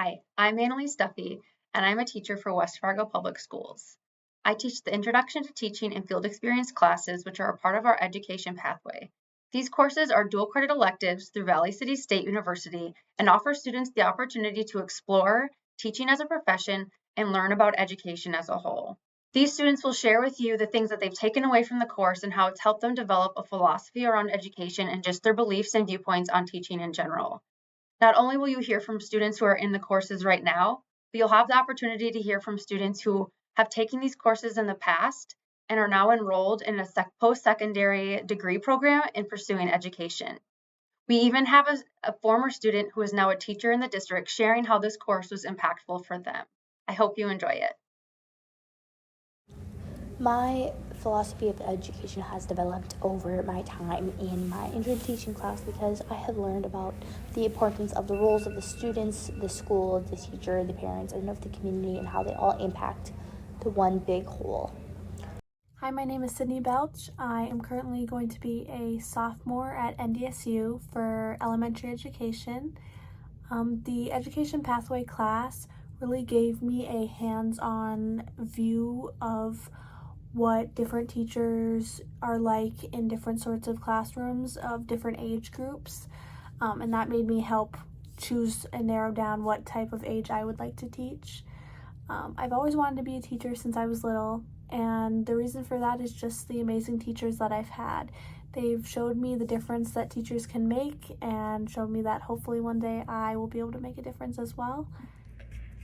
Hi, I'm Annalise Duffy, and I'm a teacher for West Fargo Public Schools. I teach the Introduction to Teaching and Field Experience classes, which are a part of our education pathway. These courses are dual credit electives through Valley City State University and offer students the opportunity to explore teaching as a profession and learn about education as a whole. These students will share with you the things that they've taken away from the course and how it's helped them develop a philosophy around education and just their beliefs and viewpoints on teaching in general. Not only will you hear from students who are in the courses right now, but you'll have the opportunity to hear from students who have taken these courses in the past and are now enrolled in a post-secondary degree program in pursuing education. We even have a former student who is now a teacher in the district sharing how this course was impactful for them. I hope you enjoy it. My philosophy of education has developed over my time in my intro teaching class because I have learned about the importance of the roles of the students, the school, the teacher, the parents, and of the community and how they all impact the one big whole. Hi, my name is Sydney Belch. I am currently going to be a sophomore at NDSU for elementary education. The education pathway class really gave me a hands-on view of what different teachers are like in different sorts of classrooms of different age groups, and that made me help choose and narrow down what type of age I would like to teach. I've always wanted to be a teacher since I was little, and the reason for that is just the amazing teachers that I've had. They've showed me the difference that teachers can make and showed me that hopefully one day I will be able to make a difference as well.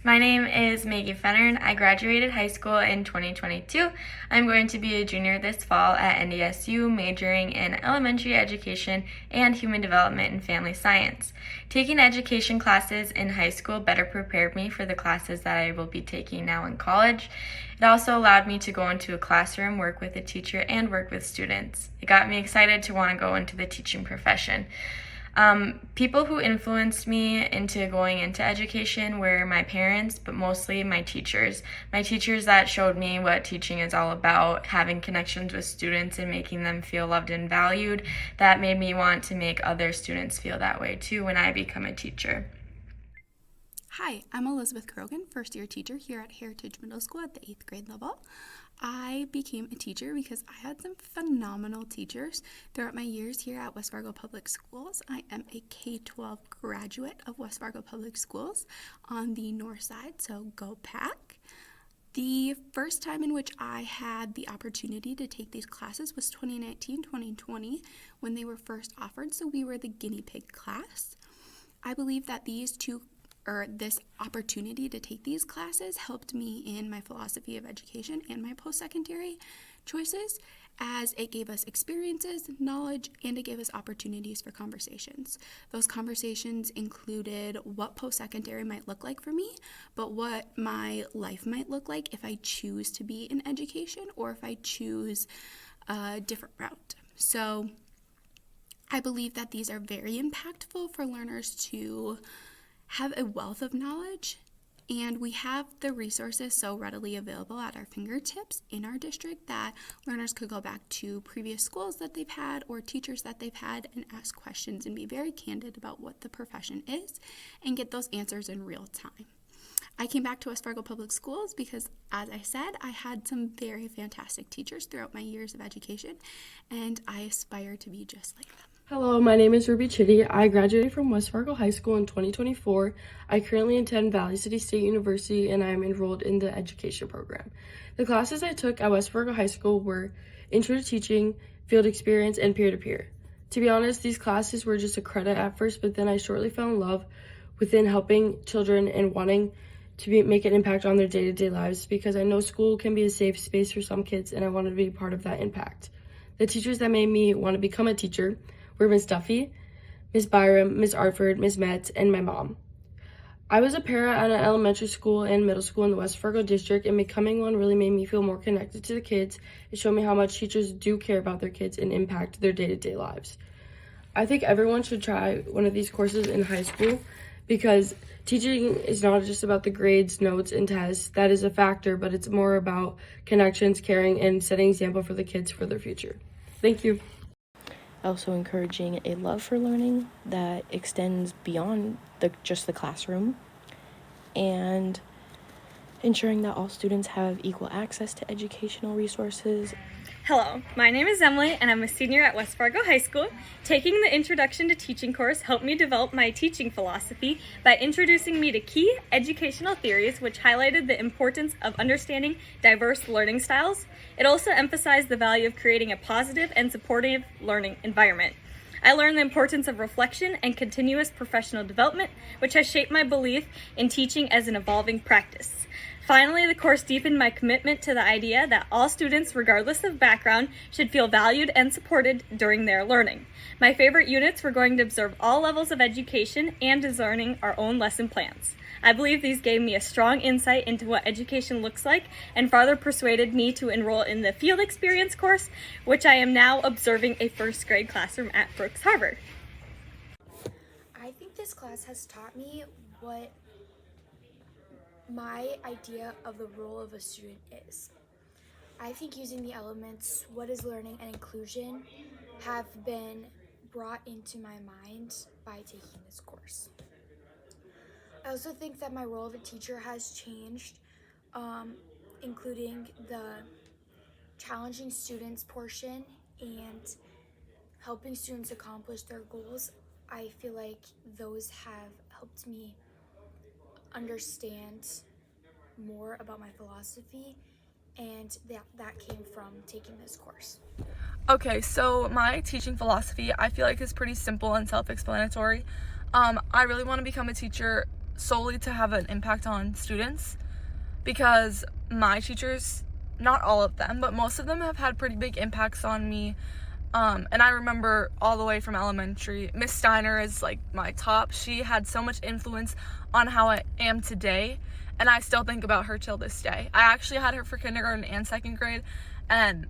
My name is Maggie Fennern. I graduated high school in 2022. I'm going to be a junior this fall at NDSU, majoring in elementary education and human development and family science. Taking education classes in high school better prepared me for the classes that I will be taking now in college. It also allowed me to go into a classroom, work with a teacher, and work with students. It got me excited to want to go into the teaching profession. People who influenced me into going into education were my parents, but mostly my teachers. My teachers that showed me what teaching is all about, having connections with students and making them feel loved and valued. That made me want to make other students feel that way too when I become a teacher. Hi, I'm Elizabeth Krogan, first year teacher here at Heritage Middle School at the 8th grade level. I became a teacher because I had some phenomenal teachers throughout my years here at West Fargo Public Schools. I am a K-12 graduate of West Fargo Public Schools on the north side, so go Pack. The first time in which I had the opportunity to take these classes was 2019-2020 when they were first offered, so we were the guinea pig class. I believe that this opportunity to take these classes helped me in my philosophy of education and my post-secondary choices, as it gave us experiences, knowledge, and it gave us opportunities for conversations. Those conversations included what post-secondary might look like for me, but what my life might look like if I choose to be in education or if I choose a different route. So I believe that these are very impactful for learners to have a wealth of knowledge, and we have the resources so readily available at our fingertips in our district that learners could go back to previous schools that they've had or teachers that they've had and ask questions and be very candid about what the profession is and get those answers in real time. I came back to West Fargo Public Schools because, as I said, I had some very fantastic teachers throughout my years of education, and I aspire to be just like them. Hello, my name is Ruby Chitty. I graduated from West Fargo High School in 2024. I currently attend Valley City State University and I am enrolled in the education program. The classes I took at West Fargo High School were Intro to Teaching, Field Experience, and Peer-to-Peer. To be honest, these classes were just a credit at first, but then I shortly fell in love within helping children and wanting to make an impact on their day-to-day lives because I know school can be a safe space for some kids and I wanted to be a part of that impact. The teachers that made me want to become a teacher were Ms. Duffy, Ms. Byram, Ms. Artford, Ms. Metz, and my mom. I was a para at an elementary school and middle school in the West Fargo district, and becoming one really made me feel more connected to the kids. It showed me how much teachers do care about their kids and impact their day-to-day lives. I think everyone should try one of these courses in high school because teaching is not just about the grades, notes, and tests. That is a factor, but it's more about connections, caring, and setting example for the kids for their future. Thank you. Also encouraging a love for learning that extends beyond just the classroom and ensuring that all students have equal access to educational resources. Hello, my name is Emily and I'm a senior at West Fargo High School. Taking the Introduction to Teaching course helped me develop my teaching philosophy by introducing me to key educational theories which highlighted the importance of understanding diverse learning styles. It also emphasized the value of creating a positive and supportive learning environment. I learned the importance of reflection and continuous professional development, which has shaped my belief in teaching as an evolving practice. Finally, the course deepened my commitment to the idea that all students, regardless of background, should feel valued and supported during their learning. My favorite units were going to observe all levels of education and designing our own lesson plans. I believe these gave me a strong insight into what education looks like and further persuaded me to enroll in the Field Experience course, which I am now observing a first grade classroom at Brooks Harvard. I think this class has taught me what my idea of the role of a student is. I think using the elements, what is learning and inclusion, have been brought into my mind by taking this course. I also think that my role of a teacher has changed, including the challenging students portion and helping students accomplish their goals. I feel like those have helped me understand more about my philosophy, and that came from taking this course. Okay, so my teaching philosophy I feel like is pretty simple and self-explanatory. I really want to become a teacher solely to have an impact on students because my teachers, not all of them, but most of them have had pretty big impacts on me. And I remember all the way from elementary, Miss Steiner is like my top. She had so much influence on how I am today, and I still think about her till this day. I actually had her for kindergarten and second grade, and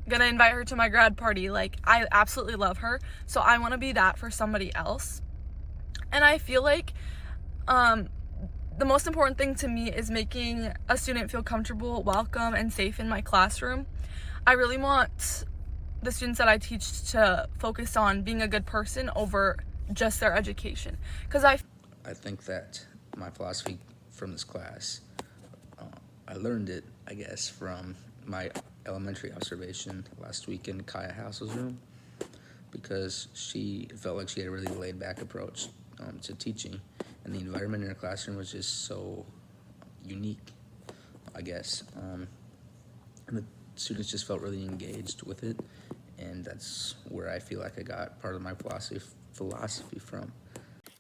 gonna invite her to my grad party. Like, I absolutely love her, so I want to be that for somebody else. And I feel like the most important thing to me is making a student feel comfortable, welcome, and safe in my classroom. I really want the students that I teach to focus on being a good person over just their education. Because I think that my philosophy from this class, I learned it, I guess, from my elementary observation last week in Kaya House's room, because she felt like she had a really laid-back approach to teaching, and the environment in her classroom was just so unique, I guess. And the students just felt really engaged with it, and that's where I feel like I got part of my philosophy from.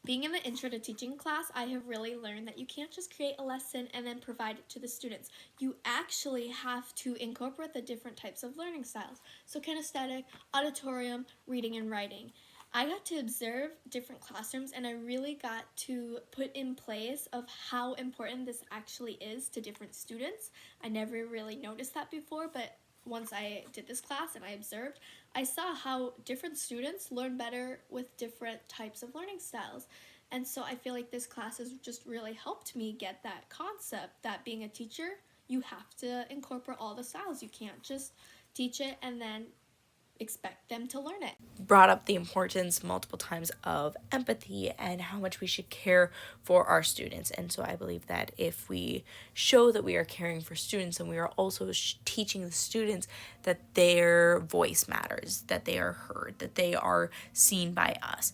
Being in the Intro to Teaching class, I have really learned that you can't just create a lesson and then provide it to the students. You actually have to incorporate the different types of learning styles. So kinesthetic, auditorium, reading, and writing. I got to observe different classrooms, and I really got to put in place of how important this actually is to different students. I never really noticed that before, but once I did this class and I observed, I saw how different students learn better with different types of learning styles. And so I feel like this class has just really helped me get that concept that being a teacher, you have to incorporate all the styles. You can't just teach it and then expect them to learn it. Brought up the importance multiple times of empathy and how much we should care for our students. And so I believe that if we show that we are caring for students, and we are also teaching the students that their voice matters, that they are heard, that they are seen by us,